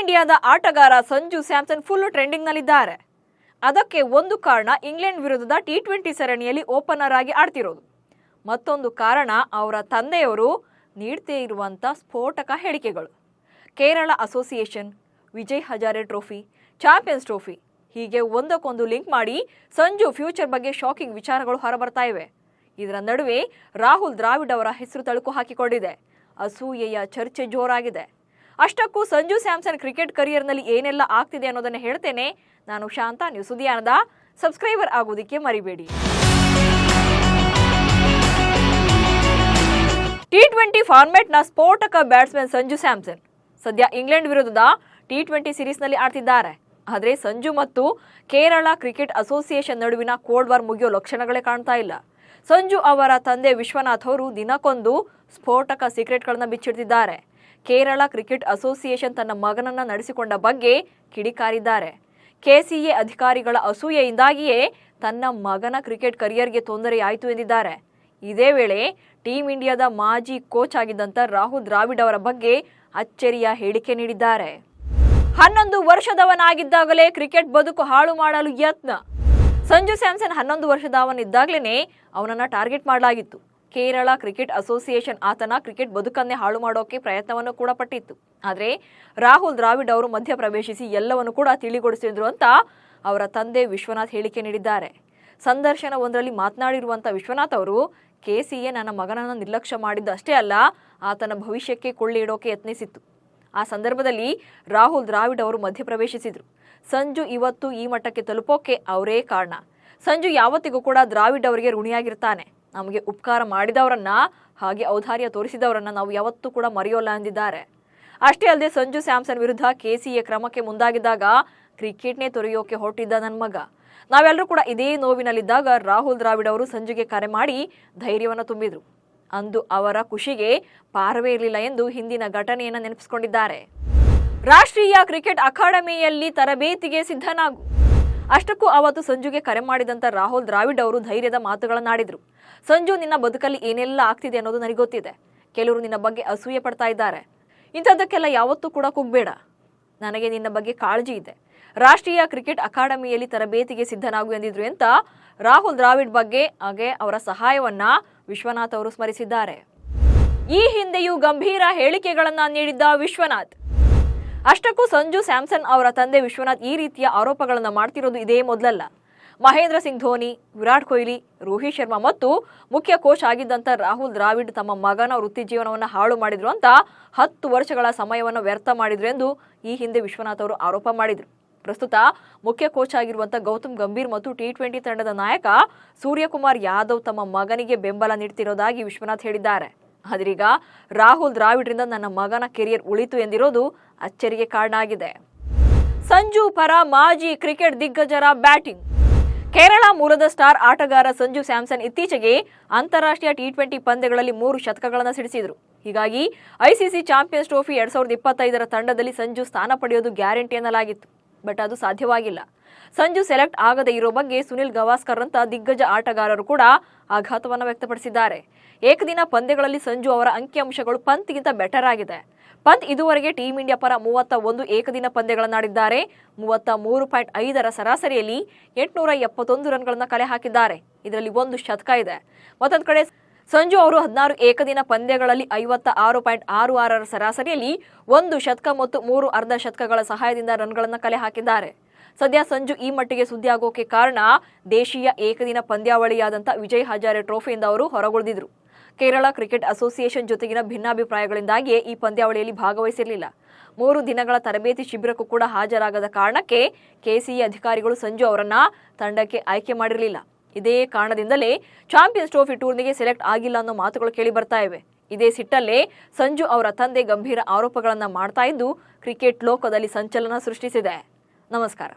ಇಂಡಿಯಾದ ಆಟಗಾರ ಸಂಜು ಸ್ಯಾಮ್ಸನ್ ಫುಲ್ ಟ್ರೆಂಡಿಂಗ್ನಲ್ಲಿದ್ದಾರೆ. ಅದಕ್ಕೆ ಒಂದು ಕಾರಣ ಇಂಗ್ಲೆಂಡ್ ವಿರುದ್ಧದ T20 ಸರಣಿಯಲ್ಲಿ ಓಪನರ್ ಆಗಿ ಆಡ್ತಿರೋದು. ಮತ್ತೊಂದು ಕಾರಣ ಅವರ ತಂದೆಯವರು ನೀಡ್ತೇ ಇರುವಂಥ ಸ್ಫೋಟಕ ಹೇಳಿಕೆಗಳು. Kerala association, Vijay Hazare trophy, champions trophy ಹೀಗೆ ಒಂದಕ್ಕೊಂದು ಲಿಂಕ್ ಮಾಡಿ ಸಂಜು ಫ್ಯೂಚರ್ ಬಗ್ಗೆ ಶಾಕಿಂಗ್ ವಿಚಾರಗಳು ಹೊರಬರ್ತಾ ಇವೆ. ಇದರ ನಡುವೆ ರಾಹುಲ್ ದ್ರಾವಿಡ್ ಅವರ ಹೆಸರು ತಳುಕು ಹಾಕಿಕೊಂಡಿದೆ. ಅಸೂಯೆಯ ಚರ್ಚೆ ಜೋರಾಗಿದೆ. ಅಷ್ಟಕ್ಕೂ ಸಂಜು ಸ್ಯಾಮ್ಸನ್ ಕ್ರಿಕೆಟ್ ಕರಿಯರ್ನಲ್ಲಿ ಏನೆಲ್ಲ ಆಗ್ತಿದೆ ಅನ್ನೋದನ್ನ ಹೇಳ್ತೇನೆ. ನಾನು ಶಾಂತ, ನ್ಯೂಸ್ ಉದಯಾನದ ಸಬ್ಸ್ಕ್ರೈಬರ್ ಆಗೋದಕ್ಕೆ ಮರಿಬೇಡಿ. T20 ಫಾರ್ಮ್ಯಾಟ್ನ ಸ್ಫೋಟಕ ಬ್ಯಾಟ್ಸ್ಮನ್ ಸಂಜು ಸ್ಯಾಮ್ಸನ್ ಸದ್ಯ ಇಂಗ್ಲೆಂಡ್ ವಿರುದ್ಧದ T20 ಸೀರೀಸ್ನಲ್ಲಿ ಆಡ್ತಿದ್ದಾರೆ. ಆದರೆ ಸಂಜು ಮತ್ತು ಕೇರಳ ಕ್ರಿಕೆಟ್ ಅಸೋಸಿಯೇಷನ್ ನಡುವಿನ ಕೋಲ್ಡ್ ವಾರ್ ಮುಗಿಯೋ ಲಕ್ಷಣಗಳೇ ಕಾಣ್ತಾ ಇಲ್ಲ. ಸಂಜು ಅವರ ತಂದೆ ವಿಶ್ವನಾಥ್ ಅವರು ದಿನಕ್ಕೊಂದು ಸ್ಫೋಟಕ ಸೀಕ್ರೆಟ್ಗಳನ್ನು ಬಿಚ್ಚಿಡ್ತಿದ್ದಾರೆ. ಕೇರಳ ಕ್ರಿಕೆಟ್ ಅಸೋಸಿಯೇಷನ್ ತನ್ನ ಮಗನನ್ನ ನಡೆಸಿಕೊಂಡ ಬಗ್ಗೆ ಕಿಡಿಕಾರಿದ್ದಾರೆ. KCA ಅಧಿಕಾರಿಗಳ ಅಸೂಯೆಯಿಂದಾಗಿಯೇ ತನ್ನ ಮಗನ ಕ್ರಿಕೆಟ್ ಕರಿಯರ್ಗೆ ತೊಂದರೆಯಾಯಿತು ಎಂದಿದ್ದಾರೆ. ಇದೇ ವೇಳೆ ಟೀಂ ಇಂಡಿಯಾದ ಮಾಜಿ ಕೋಚ್ ಆಗಿದ್ದಂಥ ರಾಹುಲ್ ದ್ರಾವಿಡ್ ಅವರ ಬಗ್ಗೆ ಅಚ್ಚರಿಯ ಹೇಳಿಕೆ ನೀಡಿದ್ದಾರೆ. 11 ವರ್ಷದವನಾಗಿದ್ದಾಗಲೇ ಕ್ರಿಕೆಟ್ ಬದುಕು ಹಾಳು ಮಾಡಲು ಯತ್ನ. ಸಂಜು ಸ್ಯಾಮ್ಸನ್ 11 ವರ್ಷದವನಿದ್ದಾಗಲೇ ಅವನನ್ನು ಟಾರ್ಗೆಟ್ ಮಾಡಲಾಗಿತ್ತು. ಕೇರಳ ಕ್ರಿಕೆಟ್ ಅಸೋಸಿಯೇಷನ್ ಆತನ ಕ್ರಿಕೆಟ್ ಬದುಕನ್ನೇ ಹಾಳು ಮಾಡೋಕೆ ಪ್ರಯತ್ನವನ್ನು ಕೂಡ ಪಟ್ಟಿತ್ತು. ಆದರೆ ರಾಹುಲ್ ದ್ರಾವಿಡ್ ಅವರು ಮಧ್ಯ ಪ್ರವೇಶಿಸಿ ಎಲ್ಲವನ್ನು ಕೂಡ ತಿಳಿಗೊಳಿಸಿದ್ರು ಅಂತ ಅವರ ತಂದೆ ವಿಶ್ವನಾಥ್ ಹೇಳಿಕೆ ನೀಡಿದ್ದಾರೆ. ಸಂದರ್ಶನವೊಂದರಲ್ಲಿ ಮಾತನಾಡಿರುವಂಥ ವಿಶ್ವನಾಥ್ ಅವರು KCA ನನ್ನ ಮಗನನ್ನು ನಿರ್ಲಕ್ಷ್ಯ ಮಾಡಿದ್ದು ಅಷ್ಟೇ ಅಲ್ಲ, ಆತನ ಭವಿಷ್ಯಕ್ಕೆ ಕೊಳ್ಳಿ ಇಡೋಕೆ ಯತ್ನಿಸಿತ್ತು. ಆ ಸಂದರ್ಭದಲ್ಲಿ ರಾಹುಲ್ ದ್ರಾವಿಡ್ ಅವರು ಮಧ್ಯಪ್ರವೇಶಿಸಿದ್ರು. ಸಂಜು ಇವತ್ತು ಈ ಮಟ್ಟಕ್ಕೆ ತಲುಪೋಕೆ ಅವರೇ ಕಾರಣ. ಸಂಜು ಯಾವತ್ತಿಗೂ ಕೂಡ ದ್ರಾವಿಡ್ ಅವರಿಗೆ ಋಣಿಯಾಗಿರ್ತಾನೆ. ನಮಗೆ ಉಪಕಾರ ಮಾಡಿದವರನ್ನ ಹಾಗೆ ಔದಾರ್ಯ ತೋರಿಸಿದವರನ್ನ ನಾವು ಯಾವತ್ತೂ ಕೂಡ ಮರೆಯೋಲ್ಲ ಎಂದಿದ್ದಾರೆ. ಅಷ್ಟೇ ಅಲ್ಲದೆ ಸಂಜು ಸ್ಯಾಮ್ಸನ್ ವಿರುದ್ಧ KCA ಕ್ರಮಕ್ಕೆ ಮುಂದಾಗಿದ್ದಾಗ ಕ್ರಿಕೆಟ್ನೇ ತೊರೆಯೋಕೆ ಹೊರಟಿದ್ದ ನನ್ನ ಮಗ. ನಾವೆಲ್ಲರೂ ಕೂಡ ಇದೇ ನೋವಿನಲ್ಲಿದ್ದಾಗ ರಾಹುಲ್ ದ್ರಾವಿಡ್ ಅವರು ಸಂಜುಗೆ ಕರೆ ಮಾಡಿ ಧೈರ್ಯವನ್ನು ತುಂಬಿದ್ರು. ಅಂದು ಅವರ ಖುಷಿಗೆ ಪಾರವೇ ಇರಲಿಲ್ಲ ಎಂದು ಹಿಂದಿನ ಘಟನೆಯನ್ನು ನೆನಪಿಸಿಕೊಂಡಿದ್ದಾರೆ. ರಾಷ್ಟ್ರೀಯ ಕ್ರಿಕೆಟ್ ಅಕಾಡೆಮಿಯಲ್ಲಿ ತರಬೇತಿಗೆ ಸಿದ್ಧನಾಗು. ಅಷ್ಟಕ್ಕೂ ಅವತ್ತು ಸಂಜುಗೆ ಕರೆ ಮಾಡಿದಂಥ ರಾಹುಲ್ ದ್ರಾವಿಡ್ ಅವರು ಧೈರ್ಯದ ಮಾತುಗಳನ್ನಾಡಿದ್ರು. ಸಂಜು, ನಿನ್ನ ಬದುಕಲ್ಲಿ ಏನೆಲ್ಲ ಆಗ್ತಿದೆ ಅನ್ನೋದು ನನಗೆ ಗೊತ್ತಿದೆ. ಕೆಲವರು ನಿನ್ನ ಬಗ್ಗೆ ಅಸೂಯೆ ಪಡ್ತಾ ಇದ್ದಾರೆ. ಇಂಥದ್ದಕ್ಕೆಲ್ಲ ಯಾವತ್ತೂ ಕೂಡ ಕುಗ್ಬೇಡ. ನನಗೆ ನಿನ್ನ ಬಗ್ಗೆ ಕಾಳಜಿ ಇದೆ. ರಾಷ್ಟ್ರೀಯ ಕ್ರಿಕೆಟ್ ಅಕಾಡೆಮಿಯಲ್ಲಿ ತರಬೇತಿಗೆ ಸಿದ್ಧನಾಗು ಎಂದಿದ್ರು ಅಂತ ರಾಹುಲ್ ದ್ರಾವಿಡ್ ಬಗ್ಗೆ ಹಾಗೆ ಅವರ ಸಹಾಯವನ್ನ ವಿಶ್ವನಾಥ್ ಅವರು ಸ್ಮರಿಸಿದ್ದಾರೆ. ಈ ಹಿಂದೆಯೂ ಗಂಭೀರ ಹೇಳಿಕೆಗಳನ್ನ ನೀಡಿದ್ದ ವಿಶ್ವನಾಥ್. ಅಷ್ಟಕ್ಕೂ ಸಂಜು ಸ್ಯಾಮ್ಸನ್ ಅವರ ತಂದೆ ವಿಶ್ವನಾಥ್ ಈ ರೀತಿಯ ಆರೋಪಗಳನ್ನು ಮಾಡ್ತಿರೋದು ಇದೇ ಮೊದಲಲ್ಲ. ಮಹೇಂದ್ರ ಸಿಂಗ್ ಧೋನಿ, ವಿರಾಟ್ ಕೊಹ್ಲಿ, ರೋಹಿತ್ ಶರ್ಮಾ ಮತ್ತು ಮುಖ್ಯ ಕೋಚ್ ಆಗಿದ್ದಂಥ ರಾಹುಲ್ ದ್ರಾವಿಡ್ ತಮ್ಮ ಮಗನ ವೃತ್ತಿ ಜೀವನವನ್ನು ಹಾಳು ಮಾಡಿದ್ರು ಅಂತ 10 ವರ್ಷಗಳ ಸಮಯವನ್ನು ವ್ಯರ್ಥ ಮಾಡಿದ್ರು ಎಂದು ಈ ಹಿಂದೆ ವಿಶ್ವನಾಥ್ ಅವರು ಆರೋಪ ಮಾಡಿದ್ರು. ಪ್ರಸ್ತುತ ಮುಖ್ಯ ಕೋಚ್ ಆಗಿರುವಂಥ ಗೌತಮ್ ಗಂಭೀರ್ ಮತ್ತು T20 ತಂಡದ ನಾಯಕ ಸೂರ್ಯಕುಮಾರ್ ಯಾದವ್ ತಮ್ಮ ಮಗನಿಗೆ ಬೆಂಬಲ ನೀಡ್ತಿರೋದಾಗಿ ವಿಶ್ವನಾಥ್ ಹೇಳಿದ್ದಾರೆ. ಆದ್ರೀಗ ರಾಹುಲ್ ದ್ರಾವಿಡ್ರಿಂದ ನನ್ನ ಮಗನ ಕೆರಿಯರ್ ಉಳಿತು ಎಂದಿರೋದು ಅಚ್ಚರಿಗೆ ಕಾರಣ ಆಗಿದೆ. ಸಂಜು ಪರ ಮಾಜಿ ಕ್ರಿಕೆಟ್ ದಿಗ್ಗಜರ ಬ್ಯಾಟಿಂಗ್. ಕೇರಳ ಮೂಲದ ಸ್ಟಾರ್ ಆಟಗಾರ ಸಂಜು ಸ್ಯಾಮ್ಸನ್ ಇತ್ತೀಚೆಗೆ ಅಂತಾರಾಷ್ಟ್ರೀಯ T20 ಪಂದ್ಯಗಳಲ್ಲಿ 3 ಶತಕಗಳನ್ನು ಸಿಡಿಸಿದ್ರು. ಹೀಗಾಗಿ ICC ಚಾಂಪಿಯನ್ಸ್ ಟ್ರೋಫಿ 2025ರ ತಂಡದಲ್ಲಿ ಸಂಜು ಸ್ಥಾನ ಪಡೆಯೋದು ಗ್ಯಾರಂಟಿ ಎನ್ನಲಾಗಿತ್ತು. ಬಟ್ ಅದು ಸಾಧ್ಯವಾಗಿಲ್ಲ. ಸಂಜು ಸೆಲೆಕ್ಟ್ ಆಗದೇ ಇರೋ ಬಗ್ಗೆ ಸುನಿಲ್ ಗವಾಸ್ಕರ್ ಅಂತ ದಿಗ್ಗಜ ಆಟಗಾರರು ಕೂಡ ಆಘಾತವನ್ನು ವ್ಯಕ್ತಪಡಿಸಿದ್ದಾರೆ. ಏಕದಿನ ಪಂದ್ಯಗಳಲ್ಲಿ ಸಂಜು ಅವರ ಅಂಕಿಅಂಶಗಳು ಪಂತ್ಗಿಂತ ಬೆಟರ್ ಆಗಿದೆ. ಪಂತ್ ಇದುವರೆಗೆ ಟೀಂ ಇಂಡಿಯಾ ಪರ 31 ಏಕದಿನ ಪಂದ್ಯಗಳನ್ನಾಡಿದ್ದಾರೆ. 33.5ರ ಸರಾಸರಿಯಲ್ಲಿ 871 ರನ್ಗಳನ್ನು ಕಲೆ ಹಾಕಿದ್ದಾರೆ. ಇದರಲ್ಲಿ 1 ಶತಕ ಇದೆ. ಮತ್ತೊಂದು ಕಡೆ ಸಂಜು ಅವರು 16 ಏಕದಿನ ಪಂದ್ಯಗಳಲ್ಲಿ 56.66ರ ಸರಾಸರಿಯಲ್ಲಿ 1 ಶತಕ ಮತ್ತು 3 ಅರ್ಧ ಶತಕಗಳ ಸಹಾಯದಿಂದ ರನ್ಗಳನ್ನು ಕಲೆ ಹಾಕಿದ್ದಾರೆ. ಸದ್ಯ ಸಂಜು ಈ ಮಟ್ಟಿಗೆ ಸುದ್ದಿಯಾಗೋಕೆ ಕಾರಣ ದೇಶೀಯ ಏಕದಿನ ಪಂದ್ಯಾವಳಿಯಾದಂಥ ವಿಜಯ್ ಹಜಾರೆ ಟ್ರೋಫಿಯಿಂದ ಅವರು ಹೊರಗುಳಿದಿದ್ರು. ಕೇರಳ ಕ್ರಿಕೆಟ್ ಅಸೋಸಿಯೇಷನ್ ಜೊತೆಗಿನ ಭಿನ್ನಾಭಿಪ್ರಾಯಗಳಿಂದಾಗಿಯೇ ಈ ಪಂದ್ಯಾವಳಿಯಲ್ಲಿ ಭಾಗವಹಿಸಿರಲಿಲ್ಲ. 3 ದಿನಗಳ ತರಬೇತಿ ಶಿಬಿರಕ್ಕೂ ಕೂಡ ಹಾಜರಾಗದ ಕಾರಣಕ್ಕೆ KCA ಅಧಿಕಾರಿಗಳು ಸಂಜು ಅವರನ್ನ ತಂಡಕ್ಕೆ ಆಯ್ಕೆ ಮಾಡಿರಲಿಲ್ಲ. ಇದೇ ಕಾರಣದಿಂದಲೇ ಚಾಂಪಿಯನ್ಸ್ ಟ್ರೋಫಿ ಟೂರ್ನಿಗೆ ಸೆಲೆಕ್ಟ್ ಆಗಿಲ್ಲ ಅನ್ನೋ ಮಾತುಗಳು ಕೇಳಿ ಬರ್ತಾ ಇವೆ. ಇದೇ ಸಿಟ್ಟಲ್ಲೇ ಸಂಜು ಅವರ ತಂದೆ ಗಂಭೀರ ಆರೋಪಗಳನ್ನು ಮಾಡ್ತಾ ಇದ್ದು ಕ್ರಿಕೆಟ್ ಲೋಕದಲ್ಲಿ ಸಂಚಲನ ಸೃಷ್ಟಿಸಿದೆ. ನಮಸ್ಕಾರ.